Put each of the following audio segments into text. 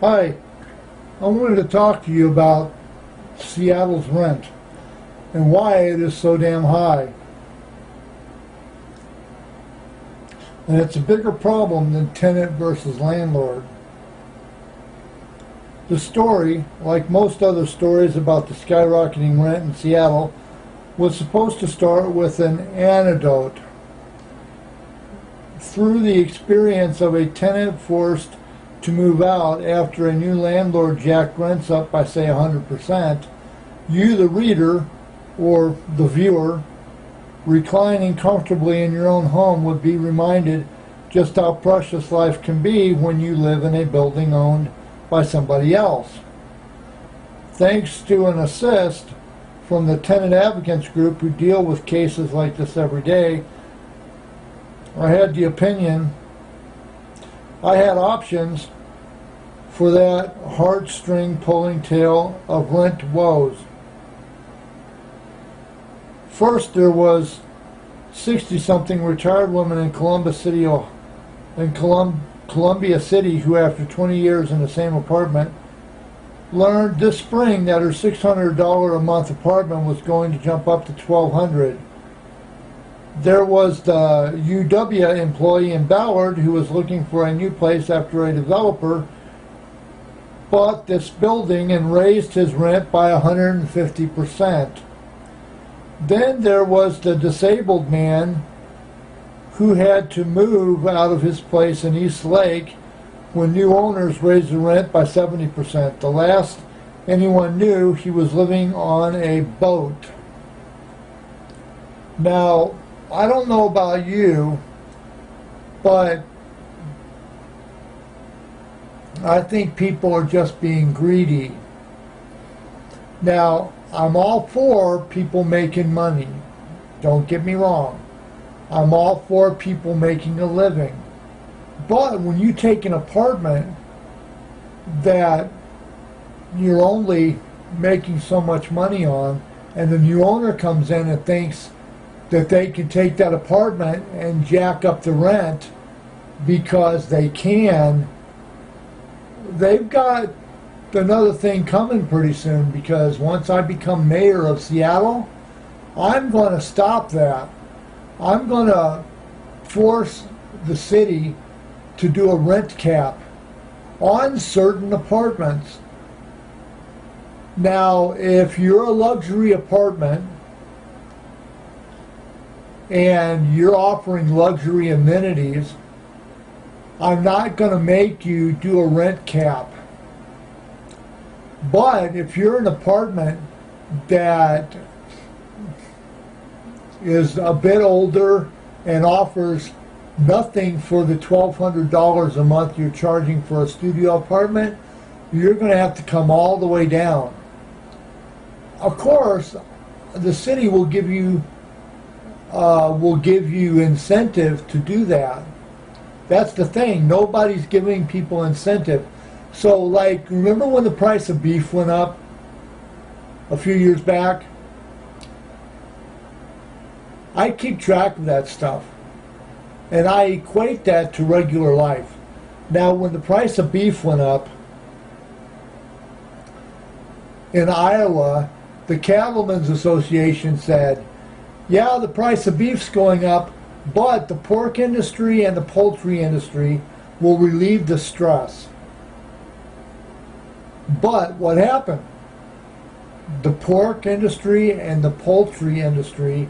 Hi, I wanted to talk to you about Seattle's rent and why it is so damn high. And it's a bigger problem than tenant versus landlord. The story, like most other stories about the skyrocketing rent in Seattle, was supposed to start with an anecdote. Through the experience of a tenant forced to move out after a new landlord jacked rents up by, say, 100%, you, the reader, or the viewer, reclining comfortably in your own home, would be reminded just how precious life can be when you live in a building owned by somebody else. Thanks to an assist from the tenant advocates group who deal with cases like this every day, I had options for that heartstring pulling tale of rent woes. First, there was 60-something retired woman in Columbia City who, after 20 years in the same apartment, learned this spring that her $600 a month apartment was going to jump up to $1,200. There was the UW employee in Ballard who was looking for a new place after a developer bought this building and raised his rent by 150%. Then there was the disabled man who had to move out of his place in East Lake when new owners raised the rent by 70%. The last anyone knew, he was living on a boat. Now, I don't know about you, but I think people are just being greedy. Now, I'm all for people making money. Don't get me wrong. I'm all for people making a living. But when you take an apartment that you're only making so much money on, and the new owner comes in and thinks that they can take that apartment and jack up the rent because they can, they've got another thing coming pretty soon, because once I become mayor of Seattle, I'm going to stop that. I'm going to force the city to do a rent cap on certain apartments. Now, if you're a luxury apartment and you're offering luxury amenities, I'm not going to make you do a rent cap. But if you're an apartment that is a bit older and offers nothing for the $1,200 a month you're charging for a studio apartment, you're going to have to come all the way down. Of course, the city will give you incentive to do that. That's the thing. Nobody's giving people incentive. So, like, remember when the price of beef went up a few years back? I keep track of that stuff, and I equate that to regular life. Now, when the price of beef went up in Iowa, the Cattlemen's Association said, yeah, the price of beef's going up, but the pork industry and the poultry industry will relieve the stress. But what happened? The pork industry and the poultry industry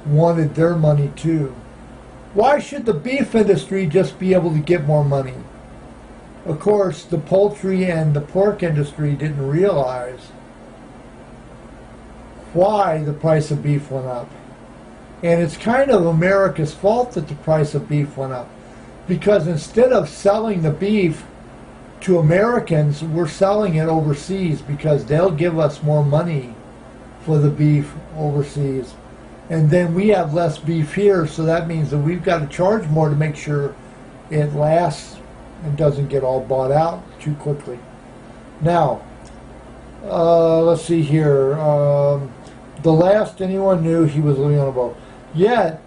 wanted their money too. Why should the beef industry just be able to get more money? Of course, the poultry and the pork industry didn't realize why the price of beef went up. And it's kind of America's fault that the price of beef went up, because instead of selling the beef to Americans, we're selling it overseas because they'll give us more money for the beef overseas. And then we have less beef here, so that means that we've got to charge more to make sure it lasts and doesn't get all bought out too quickly. Now, let's see here. The last anyone knew, he was living on a boat. Yet,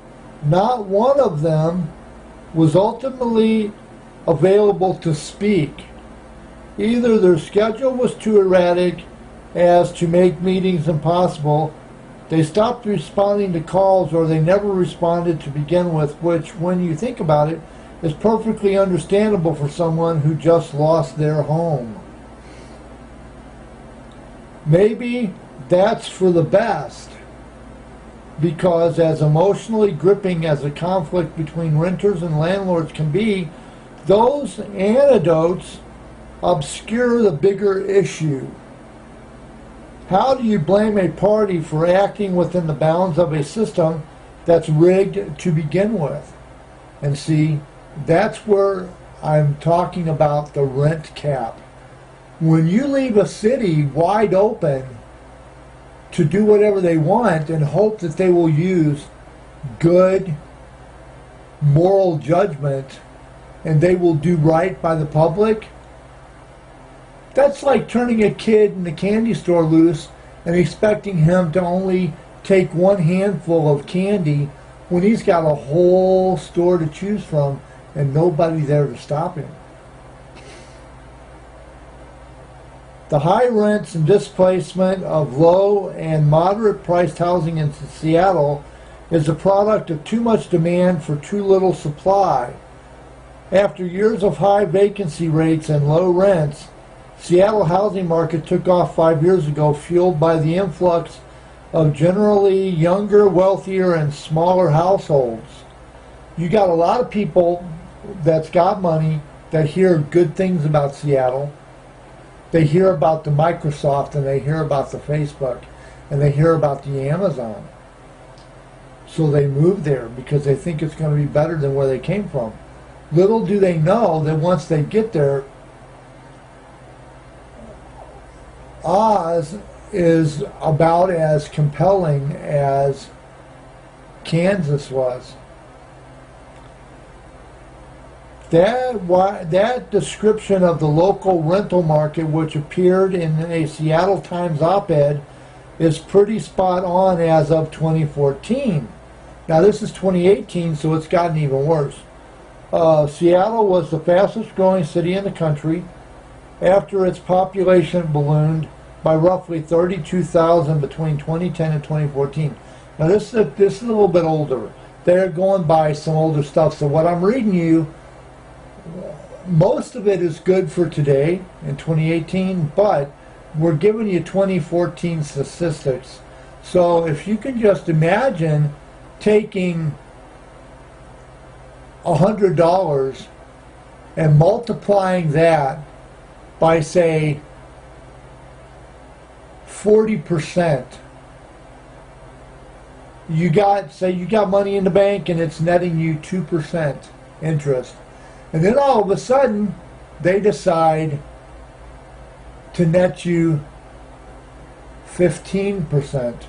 not one of them was ultimately available to speak. Either their schedule was too erratic as to make meetings impossible, they stopped responding to calls, or they never responded to begin with, which, when you think about it, is perfectly understandable for someone who just lost their home. Maybe that's for the best, because as emotionally gripping as a conflict between renters and landlords can be, those anecdotes obscure the bigger issue. How do you blame a party for acting within the bounds of a system that's rigged to begin with? And see, that's where I'm talking about the rent cap. When you leave a city wide open to do whatever they want and hope that they will use good moral judgment and they will do right by the public, that's like turning a kid in the candy store loose and expecting him to only take one handful of candy when he's got a whole store to choose from and nobody there to stop him. The high rents and displacement of low and moderate priced housing in Seattle is a product of too much demand for too little supply. After years of high vacancy rates and low rents, Seattle housing market took off 5 years ago, fueled by the influx of generally younger, wealthier, and smaller households. You got a lot of people that's got money that hear good things about Seattle. They hear about the Microsoft, and they hear about the Facebook, and they hear about the Amazon. So they move there because they think it's going to be better than where they came from. Little do they know that once they get there, Oz is about as compelling as Kansas was. That description of the local rental market, which appeared in a Seattle Times op-ed, is pretty spot on as of 2014. Now this is 2018, so it's gotten even worse. Seattle was the fastest growing city in the country after its population ballooned by roughly 32,000 between 2010 and 2014. Now this is a little bit older. They're going by some older stuff. So what I'm reading you, most of it is good for today in 2018, but we're giving you 2014 statistics. So if you can just imagine taking $100 and multiplying that by, say, 40%. You got money in the bank and it's netting you 2% interest. And then all of a sudden they decide to net you 15%.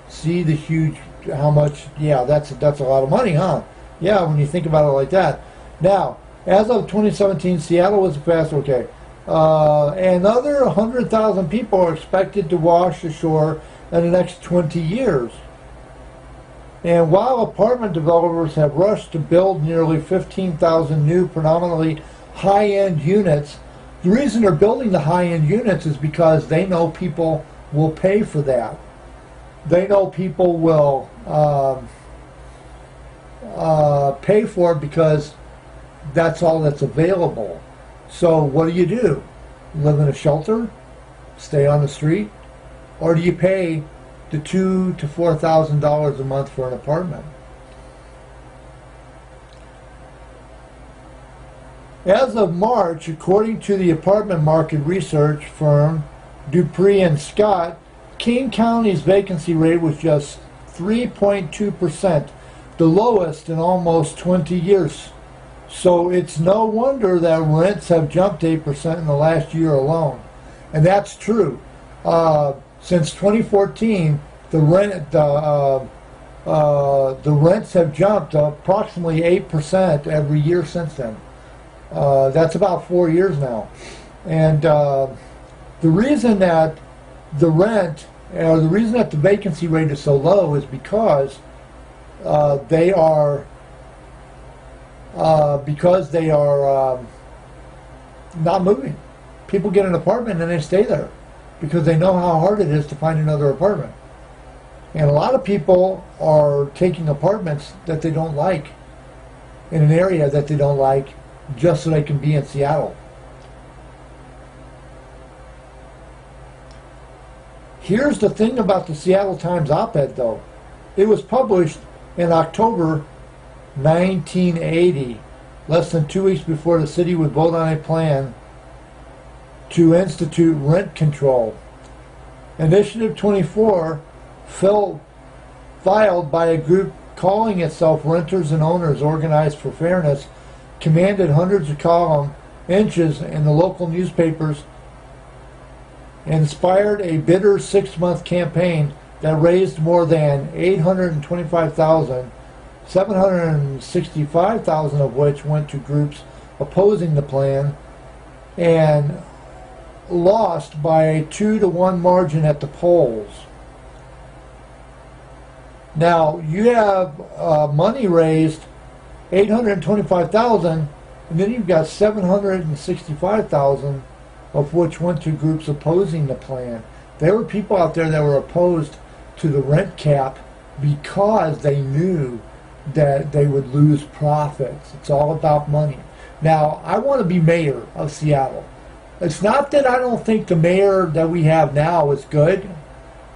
See the huge, how much, yeah, that's a lot of money, huh? Yeah, when you think about it like that. Now, as of 2017, Seattle was the fastest, okay. Another 100,000 people are expected to wash ashore in the next 20 years. And while apartment developers have rushed to build nearly 15,000 new, predominantly high-end units, the reason they're building the high-end units is because they know people will pay for that. They know people will pay for it because that's all that's available. So what do? Live in a shelter? Stay on the street? Or do you pay the $2,000 to $4,000 a month for an apartment? As of March, according to the apartment market research firm Dupree and Scott, King County's vacancy rate was just 3.2%, the lowest in almost 20 years. So it's no wonder that rents have jumped 8% in the last year alone. And that's true. Since 2014, the rents have jumped approximately 8% every year since then. That's about 4 years now. And the reason that the vacancy rate is so low is because they are not moving. People get an apartment and they stay there because they know how hard it is to find another apartment. And a lot of people are taking apartments that they don't like in an area that they don't like just so they can be in Seattle. Here's the thing about the Seattle Times op-ed, though. It was published in October 1980, less than 2 weeks before the city would vote on a plan to institute rent control. Initiative 24, filed by a group calling itself Renters and Owners Organized for Fairness, commanded hundreds of column inches in the local newspapers, inspired a bitter 6-month campaign that raised more than $825,000, $765,000 of which went to groups opposing the plan, and lost by a 2-to-1 margin at the polls. Now, you have money raised, $825,000, and then you've got $765,000 of which went to groups opposing the plan. There were people out there that were opposed to the rent cap because they knew that they would lose profits. It's all about money. Now, I want to be mayor of Seattle. It's not that I don't think the mayor that we have now is good.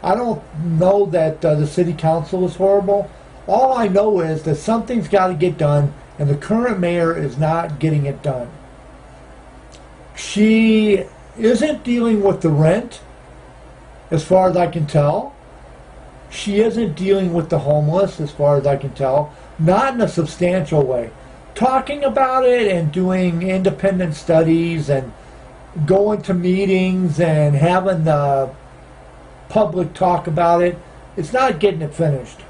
I don't know that the city council is horrible. All I know is that something's got to get done, and the current mayor is not getting it done. She isn't dealing with the rent, as far as I can tell. She isn't dealing with the homeless, as far as I can tell. Not in a substantial way. Talking about it and doing independent studies and going to meetings and having the public talk about it, it's not getting it finished.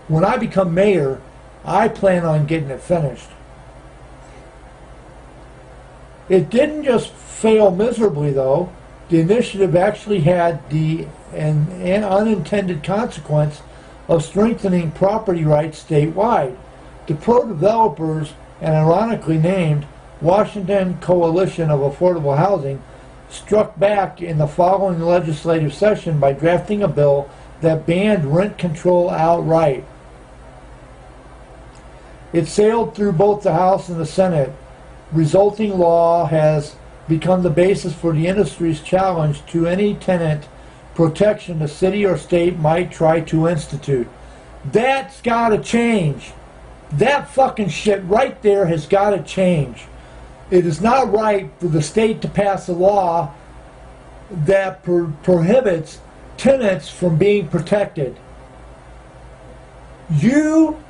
When I become mayor, I plan on getting it finished. It didn't just fail miserably, though. The initiative actually had an unintended consequence of strengthening property rights statewide. The pro-developers, and ironically named Washington Coalition of Affordable Housing, struck back in the following legislative session by drafting a bill that banned rent control outright. It sailed through both the House and the Senate. Resulting law has become the basis for the industry's challenge to any tenant protection the city or state might try to institute. That's got to change. That fucking shit right there has got to change. It is not right for the state to pass a law that prohibits tenants from being protected. You,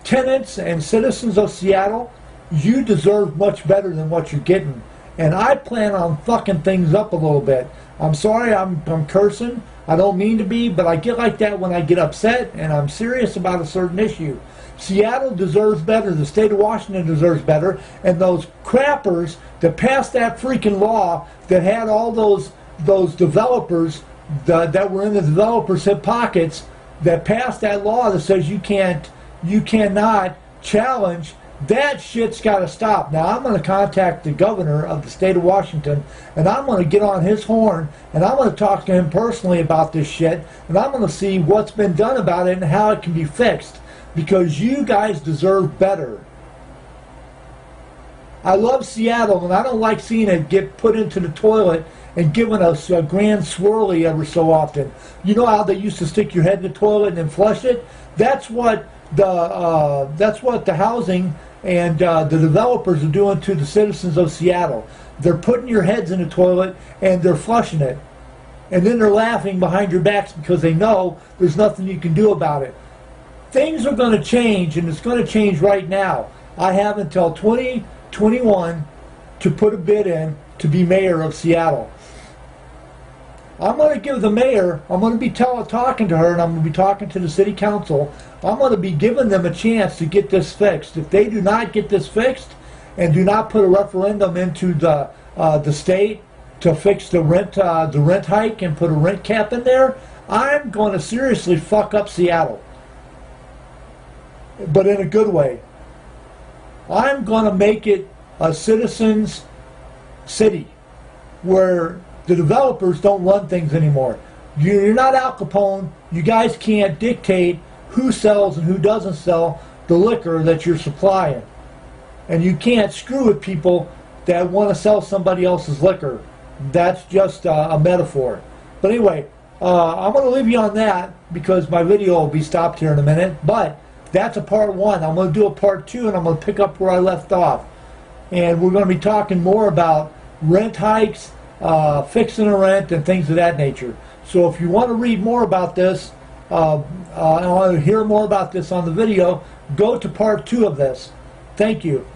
tenants and citizens of Seattle, you deserve much better than what you're getting. And I plan on fucking things up a little bit. I'm sorry I'm cursing. I don't mean to be, but I get like that when I get upset and I'm serious about a certain issue. Seattle deserves better. The state of Washington deserves better. And those crappers that passed that freaking law that had all those developers that were in the developers' hip pockets, that passed that law that says you cannot challenge, that shit's got to stop. Now, I'm going to contact the governor of the state of Washington, and I'm going to get on his horn, and I'm going to talk to him personally about this shit, and I'm going to see what's been done about it and how it can be fixed, because you guys deserve better. I love Seattle, and I don't like seeing it get put into the toilet and given us a grand swirly every so often. You know how they used to stick your head in the toilet and then flush it? That's what the housing and the developers are doing to the citizens of Seattle. They're putting your heads in the toilet and they're flushing it. And then they're laughing behind your backs because they know there's nothing you can do about it. Things are going to change, and it's going to change right now. I have until 2021 to put a bid in to be mayor of Seattle. I'm going to give the mayor, I'm going to be talking to her, and I'm going to be talking to the city council. I'm going to be giving them a chance to get this fixed. If they do not get this fixed and do not put a referendum into the state to fix the rent hike and put a rent cap in there, I'm going to seriously fuck up Seattle. But in a good way. I'm going to make it a citizens' city. where the developers don't run things anymore. You're not Al Capone. You guys can't dictate who sells and who doesn't sell the liquor that you're supplying. And you can't screw with people that want to sell somebody else's liquor. That's just a metaphor. But anyway, I'm going to leave you on that because my video will be stopped here in a minute. But that's a part one. I'm going to do a part two, and I'm going to pick up where I left off. And we're going to be talking more about rent hikes, fixing a rent, and things of that nature. So if you want to read more about this, and want to hear more about this on the video, go to part two of this. Thank you.